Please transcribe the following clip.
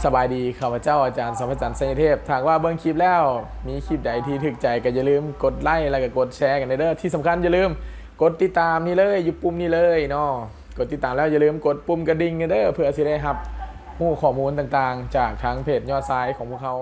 สบายดีข้าพเจ้าอาจารย์สัมภจันทร์ไสยเทพถากว่าเบิ่งคลิปแล้วมีคลิปใดที่ถึกใจก็อย่าลืมกดไลค์แล้วก็กดแชร์กันเด้อที่สำคัญอย่าลืมกดติดตามนี่เลยอยู่ปุ่มนี้เลยเนาะกดติดตามแล้วอย่าลืมกดปุ่มกระดิ่งกันเด้อเพื่อสิได้รับรู้ข้อมูลต่างๆจากทางเพจยอดซ้ายของพวกเขา